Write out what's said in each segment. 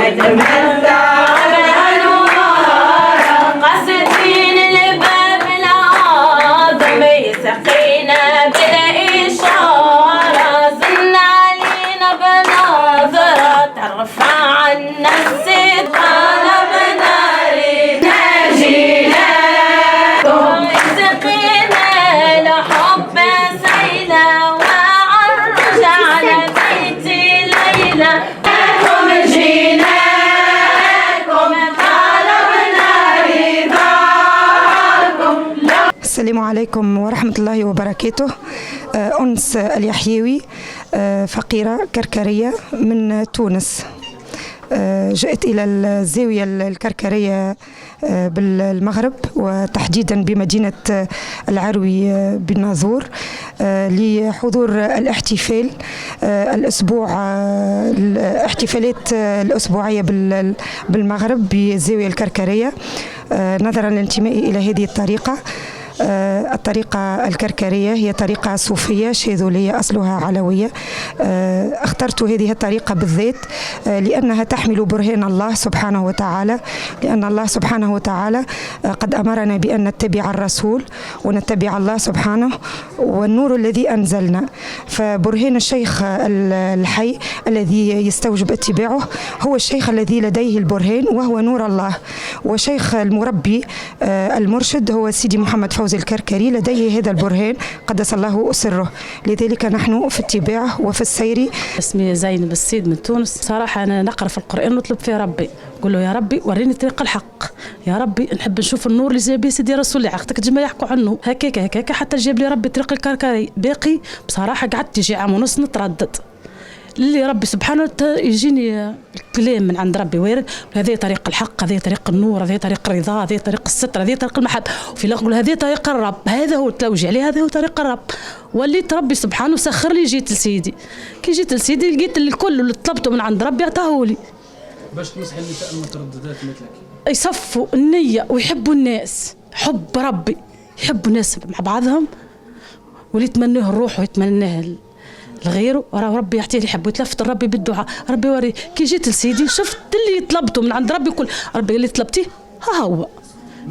نتمتع بأنواره قاصدين الباب العظيم يسقينا بالإشارة زن علينا بنظرة ترفع عنا الستار بناري ناجينا يسقينا لحب سيلة وعرج على بيت ليلى السلام عليكم ورحمة الله وبركاته. أنس اليحيوي، فقيرة كركرية من تونس. جئت إلى الزاوية الكركرية بالمغرب وتحديدا بمدينة العروي بالناظور لحضور الاحتفال الاحتفالات الأسبوعية بالمغرب بالزاوية الكركرية نظرا لانتمائي إلى هذه الطريقة. الطريقة الكركرية هي طريقة صوفية شاذلية أصلها علوية. اخترت هذه الطريقة بالذات لأنها تحمل برهان الله سبحانه وتعالى، لأن الله سبحانه وتعالى قد أمرنا بأن نتبع الرسول ونتبع الله سبحانه والنور الذي أنزلنا. فبرهان الشيخ الحي الذي يستوجب اتباعه هو الشيخ الذي لديه البرهان وهو نور الله، وشيخ المربي المرشد هو سيدي محمد فوزي الكركري لديه هذا البرهان قدس الله سره، لذلك نحن في اتباعه وفي السير. اسمي زينب السيد من تونس. صراحة أنا نقرأ في القرآن ونطلب فيه ربي، نقول له يا ربي وريني طريق الحق، يا ربي نحب نشوف النور اللي جاب سيدي رسول الله عقتك جما يحكوا عنه هكاك حتى جاب لي ربي طريق الكركري. باقي بصراحة قعدت يجي عام ونص نتردد اللي ربي سبحانه يجيني الكلام من عند ربي وارد، هذه طريق الحق، هذه طريق النور، هذه طريق الرضا، هذه طريق الستر، هذه طريق المحبة. وفي نقول هذه طريق الرب، هذا هو التوجيه عليه، هذا هو طريق الرب. وليت ربي سبحانه سخر لي. جيت لسيدي، كي جيت لسيدي لقيت الكل اللي طلبته من عند ربي عطاهولي. باش تنصحي النساء المترددات مثلك يصفوا النية ويحبوا الناس، حب ربي، يحبوا الناس مع بعضهم واللي يتمنوه الروح ويتمناه لغيره ربي يعطيه اللي يحب ويتلفت ربي بالدعاء. ربي وري كي جيت لسيدي شفت اللي طلبته من عند ربي كل ربي اللي طلبتيه ها هو.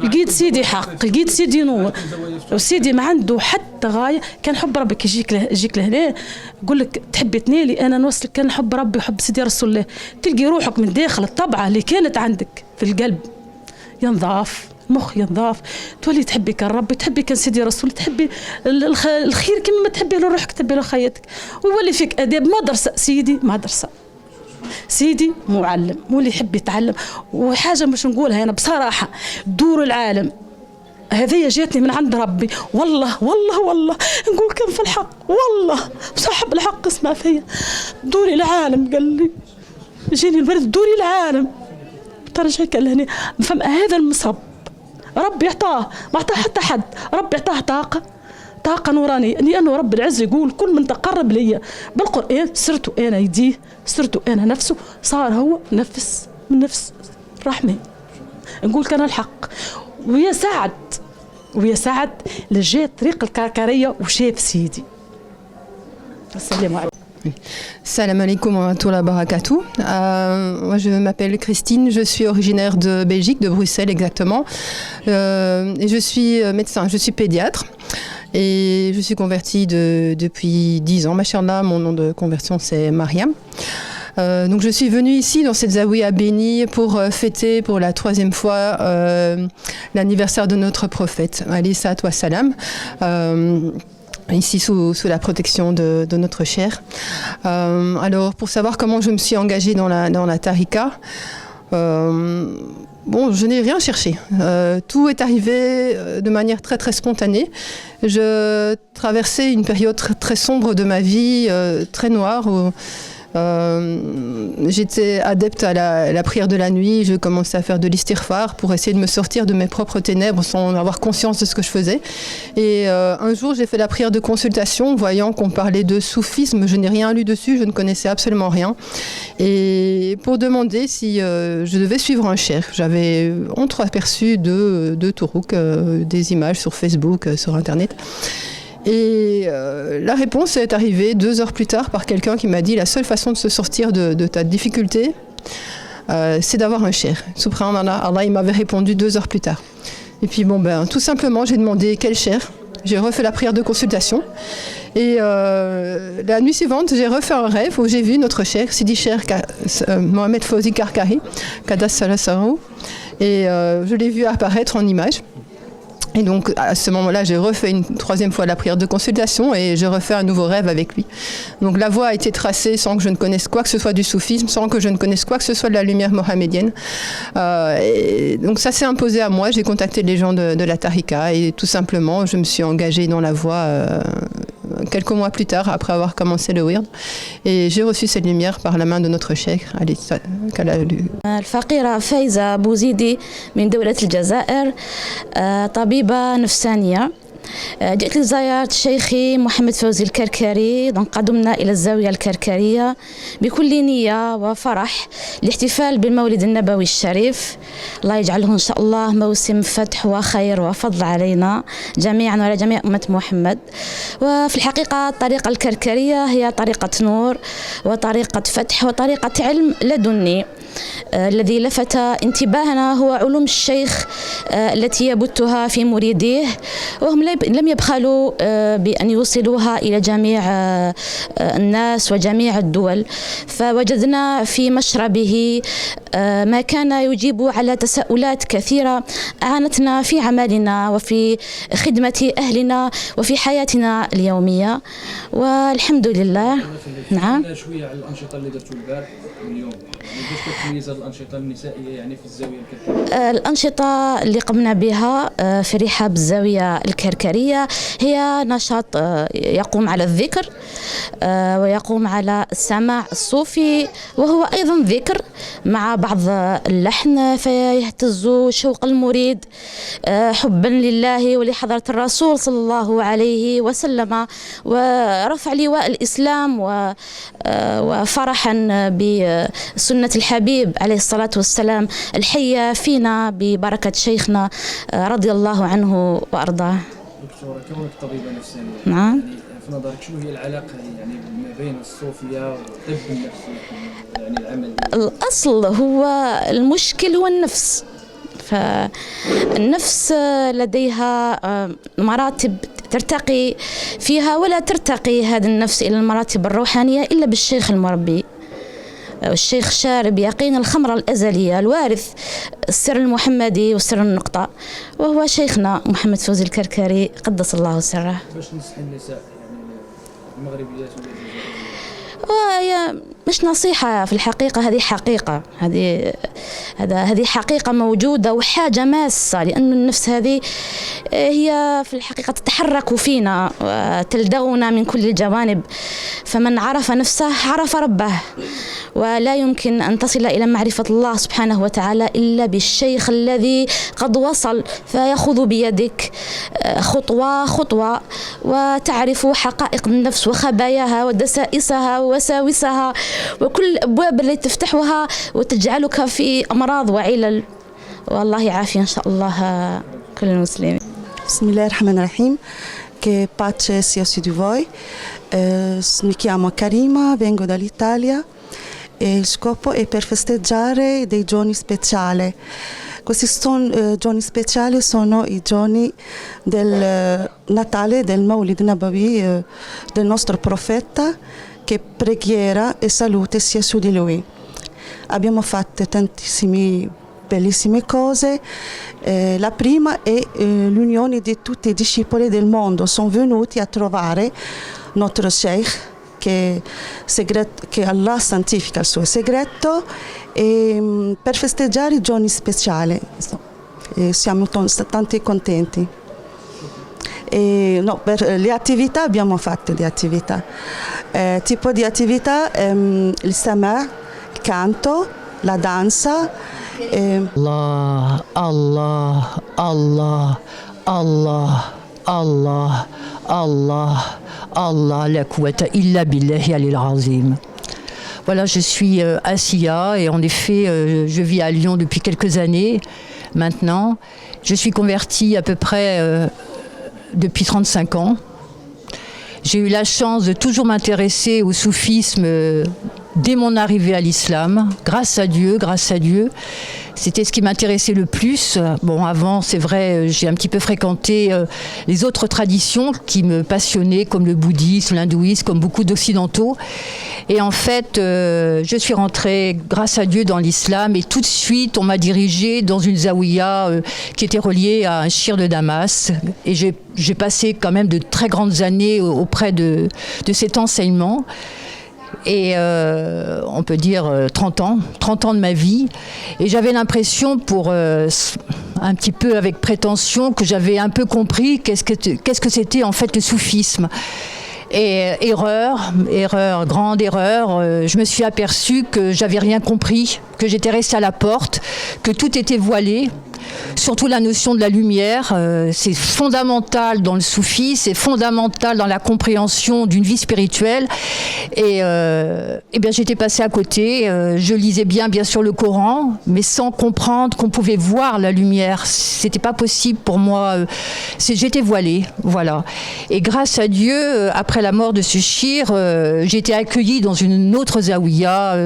لقيت سيدي حق، لقيت سيدي نور، وسيدي ما عنده حتى غايه. كان حب ربي كي يجيك لهنا يقول لك تحبي تنالي انا نوصلك، كان حب ربي وحب سيدي رسول الله تلقي روحك من داخل الطبعه اللي كانت عندك في القلب ينضاف، المخ ينضاف، تولي تحبي كان ربي، تحبي كان سيدي رسول، تحبي الخير كما ما تحبي له روحك تحبي له خياتك، ويولي فيك اداب. مدرسه سيدي مدرسه، سيدي معلم، مو اللي يحب يتعلم. وحاجه مش نقولها انا بصراحه، دور العالم هذه جاتني من عند ربي والله والله والله نقول كان في الحق والله صاحب الحق اسمع فيا. دوري العالم قال لي جيني البرد دوري العالم ترجع قال لهني فهم هذا المصب ربي يعطاه ما عطاه حتى حد. ربي يعطاه طاقة نورانية، لأنه رب العز يقول كل من تقرب لي بالقرآن صرت أنا يديه، صرت أنا نفسه، صار هو نفس من نفس الرحمن. نقول كان الحق. ويا سعد لجات طريق الكركرية وشاف سيدي. السلام عليكم. Salam alaikum wa rahmatullahi wa barakatuh. Moi je m'appelle Christine, je suis originaire de Belgique, de Bruxelles exactement. Et je suis médecin, je suis pédiatre. Et je suis convertie depuis 10 ans. Machallah, mon nom de conversion c'est Mariam. Donc je suis venue ici dans cette zaouïa bénie pour fêter pour la 3e fois l'anniversaire de notre prophète, alayhi salatu wa salam. Ici sous la protection de notre cher. Alors pour savoir comment je me suis engagée dans la tarika, bon, je n'ai rien cherché. Tout est arrivé de manière très très spontanée. Je traversais une période très sombre de ma vie, très noire. J'étais adepte à la prière de la nuit, je commençais à faire de l'istighfar pour essayer de me sortir de mes propres ténèbres sans avoir conscience de ce que je faisais. Et un jour j'ai fait la prière de consultation, voyant qu'on parlait de soufisme, je n'ai rien lu dessus, je ne connaissais absolument rien. Et pour demander si je devais suivre un cheikh, j'avais entreaperçu de Tourouk, des images sur Facebook, sur Internet. Et la réponse est arrivée 2 heures plus tard par quelqu'un qui m'a dit la seule façon de se sortir de ta difficulté, c'est d'avoir un cheikh. Subhanallah, Allah il m'avait répondu 2 heures plus tard. Et puis tout simplement j'ai demandé quel cheikh. J'ai refait la prière de consultation et la nuit suivante j'ai refait un rêve où j'ai vu notre cheikh Sidi Cheikh Mohamed Fawzi Karkari Qadas Salasarou et je l'ai vu apparaître en image. Et donc à ce moment-là, j'ai refait une 3e fois la prière de consultation et j'ai refait un nouveau rêve avec lui. Donc la voie a été tracée sans que je ne connaisse quoi que ce soit du soufisme, sans que je ne connaisse quoi que ce soit de la lumière mohamédienne. Et donc ça s'est imposé à moi, j'ai contacté les gens de la Tariqa et tout simplement je me suis engagée dans la voie quelques mois plus tard après avoir commencé le wird. Et j'ai reçu cette lumière par la main de notre cheikh الفقيرة فايزة بوزيدي من دولة الجزائر طبيبة نفسانية. جئت لزيارة شيخي محمد فوزي الكركري. قدمنا إلى الزاوية الكركرية بكل نية وفرح لاحتفال بالمولد النبوي الشريف. الله يجعله إن شاء الله موسم فتح وخير وفضل علينا جميعا وعلى جميع أمة محمد. وفي الحقيقة الطريقة الكركرية هي طريقة نور وطريقة فتح وطريقة علم لدني. الذي لفت انتباهنا هو علوم الشيخ التي يبثها في مريديه، وهم لم يبخلوا بأن يوصلوها إلى جميع الناس وجميع الدول. فوجدنا في مشربه ما كان يجيب على تساؤلات كثيرة أعانتنا في عملنا وفي خدمة أهلنا وفي حياتنا اليومية، والحمد لله. نعم. شوية على الأنشطة اللي درتوا البارح واليوم، كيفاش كتميز الأنشطة النسائية يعني في الزاوية الكركرية؟ الأنشطة اللي قمنا بها في رحاب الزاوية الكركرية هي نشاط يقوم على الذكر ويقوم على السماع الصوفي، وهو أيضا ذكر مع بعض اللحن فيهتز شوق المريد حبا لله ولحضرة الرسول صلى الله عليه وسلم، ورفع لواء الإسلام وفرحا بسنة الحبيب عليه الصلاة والسلام الحية فينا ببركة شيخنا رضي الله عنه وأرضاه. دكتورة، كونك طبيبة نفسانية، نعم، يعني في نظرك شو هي العلاقة يعني ما بين الصوفية والطب النفسي يعني العمل؟ الأصل هو المشكل هو النفس، فالنفس لديها مراتب ترتقي فيها، ولا ترتقي هذه النفس إلى المراتب الروحانية إلا بالشيخ المربي. الشيخ شارب يقين الخمرة الأزلية الوارث السر المحمدي والسر النقطة، وهو شيخنا محمد فوزي الكركري قدس الله سره. باش نصحي النساء يعني المغربيات وهي مش نصيحة، في الحقيقة هذه حقيقة، هذه حقيقة موجودة وحاجة ماسة، لأن النفس هذه هي في الحقيقة تتحرك فينا وتلدغنا من كل الجوانب، فمن عرف نفسه عرف ربه، ولا يمكن أن تصل إلى معرفة الله سبحانه وتعالى إلا بالشيخ الذي قد وصل، فيأخذ بيدك خطوة خطوة وتعرف حقائق النفس وخباياها ودسائسها ووساوسها وكل الأبواب التي تفتحها وتجعلك في أمراض وعلل. والله يعافي إن شاء الله كل المسلمين. بسم الله الرحمن الرحيم. Che pace sia su di voi. Mi chiamo Karima, vengo dall'Italia e il scopo è per festeggiare dei giorni speciali. Questi giorni speciali sono i giorni del Natale, del Maulid Nabawi, del nostro profeta, che preghiera e salute sia su di lui. Abbiamo fatto tantissime bellissime cose. La prima è l'unione di tutti i discepoli del mondo. Sono venuti a trovare nostro Sheikh, che Allah santifica il suo segreto, e per festeggiare i giorni speciali. Siamo tanti contenti. Per le attività abbiamo fatto di attività. Tipo di attività, il sama, il canto, la danza. Allah, Allah, Allah, Allah, Allah, Allah, Allah, la quwwata illa billahi alil azim. Voilà, je suis Assia et en effet, je vis à Lyon depuis quelques années maintenant. Je suis convertie à peu près depuis 35 ans. J'ai eu la chance de toujours m'intéresser au soufisme dès mon arrivée à l'islam, grâce à Dieu. C'était ce qui m'intéressait le plus. Bon, avant, c'est vrai, j'ai un petit peu fréquenté les autres traditions qui me passionnaient, comme le bouddhisme, l'hindouisme, comme beaucoup d'occidentaux. Et en fait, je suis rentrée, grâce à Dieu, dans l'islam. Et tout de suite, on m'a dirigée dans une zaouïa qui était reliée à un shir de Damas. Et j'ai passé quand même de très grandes années auprès de cet enseignement. Et on peut dire 30 ans de ma vie. Et j'avais l'impression, pour un petit peu avec prétention, que j'avais un peu compris qu'est-ce que c'était en fait le soufisme. Et grande erreur, je me suis aperçue que j'avais rien compris, que j'étais restée à la porte, que tout était voilé. Surtout la notion de la lumière, c'est fondamental dans le soufi, c'est fondamental dans la compréhension d'une vie spirituelle. Et bien j'étais passée à côté, je lisais bien sûr le Coran, mais sans comprendre qu'on pouvait voir la lumière. C'était pas possible pour moi, j'étais voilée, voilà. Et grâce à Dieu, après la mort de ce shir, j'ai été accueillie dans une autre zaouïa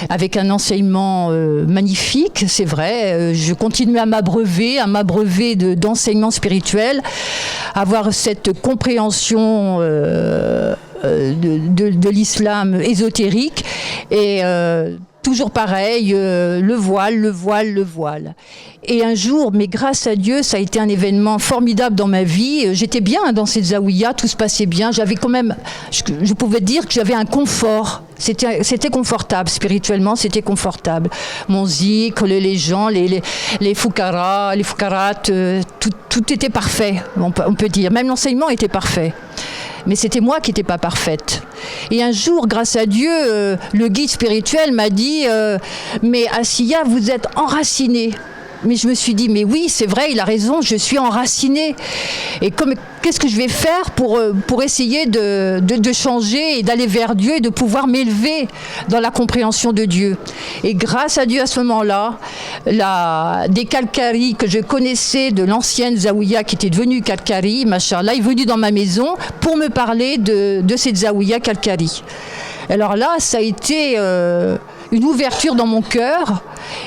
avec un enseignement magnifique, c'est vrai. Je continuais à m'abreuver d'enseignement spirituel, avoir cette compréhension de l'islam ésotérique et toujours pareil, le voile. Et un jour, mais grâce à Dieu, ça a été un événement formidable dans ma vie. J'étais bien dans cette zaouïa, tout se passait bien. J'avais quand même, je pouvais dire que j'avais un confort. C'était confortable, spirituellement, c'était confortable. Mon zikr, les gens, les foukaras, les foukarates, tout était parfait, on peut dire. Même l'enseignement était parfait. Mais c'était moi qui n'étais pas parfaite. Et un jour, grâce à Dieu, le guide spirituel m'a dit « Mais Assia, vous êtes enracinée ». Mais je me suis dit, mais oui, c'est vrai, il a raison, je suis enracinée. Et qu'est-ce que je vais faire pour essayer de changer et d'aller vers Dieu et de pouvoir m'élever dans la compréhension de Dieu. Et grâce à Dieu, à ce moment-là, des Kalkari que je connaissais de l'ancienne zaouïa qui était devenue Kalkari, machallah, est venu dans ma maison pour me parler de cette zaouïa Kalkari. Alors là, ça a été une ouverture dans mon cœur.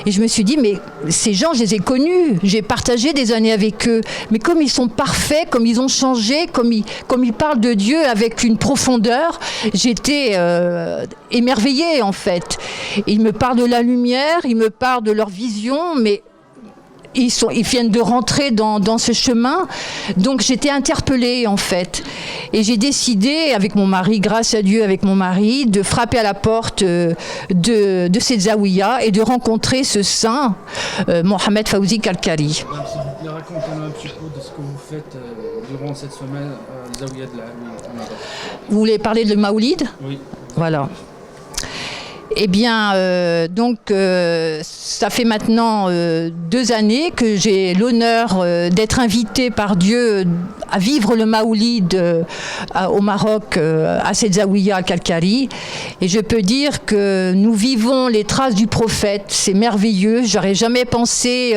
Et je me suis dit, mais ces gens, je les ai connus, j'ai partagé des années avec eux. Mais comme ils sont parfaits, comme ils ont changé, comme ils parlent de Dieu avec une profondeur, j'étais émerveillée en fait. Ils me parlent de la lumière, ils me parlent de leur vision, mais ils viennent de rentrer dans ce chemin. Donc j'étais interpellée en fait. Et j'ai décidé avec mon mari, grâce à Dieu avec mon mari, de frapper à la porte de cette zaouïa et de rencontrer ce saint, Mohamed Fawzi Kalkari. S'il vous plaît, racontez-nous un petit peu de ce que vous faites durant cette semaine à la zaouïa de la Nador. Vous voulez parler de Maoulid ? Oui. Voilà. Eh bien, ça fait maintenant 2 années que j'ai l'honneur d'être invitée par Dieu à vivre le Maoulid au Maroc, à cette zaouïa à Kalkari. Et je peux dire que nous vivons les traces du prophète. C'est merveilleux. J'aurais jamais pensé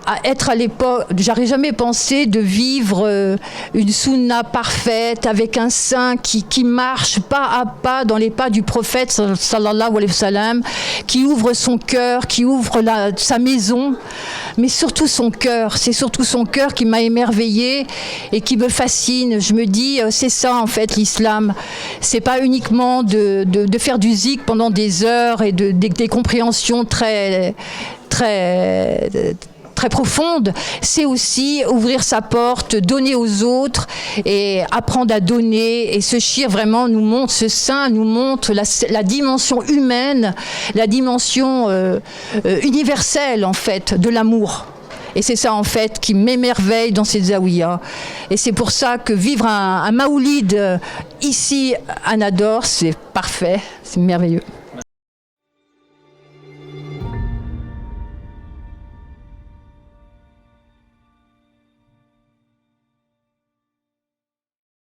à être à l'époque, j'aurais jamais pensé de vivre une sunna parfaite avec un saint qui marche pas à pas dans les pas du prophète sallallahu alayhi wa sallam, qui ouvre son cœur, qui ouvre sa maison, mais surtout son cœur. C'est surtout son cœur qui m'a émerveillée et qui me fascine. Je me dis, c'est ça en fait l'islam. C'est pas uniquement de faire du zikr pendant des heures et des compréhensions très profonde, c'est aussi ouvrir sa porte, donner aux autres et apprendre à donner. Et ce shir vraiment nous montre, ce saint nous montre la dimension humaine, la dimension universelle en fait de l'amour. Et c'est ça en fait qui m'émerveille dans cette zaouïa. Et c'est pour ça que vivre un maoulid ici à Nador, c'est parfait, c'est merveilleux.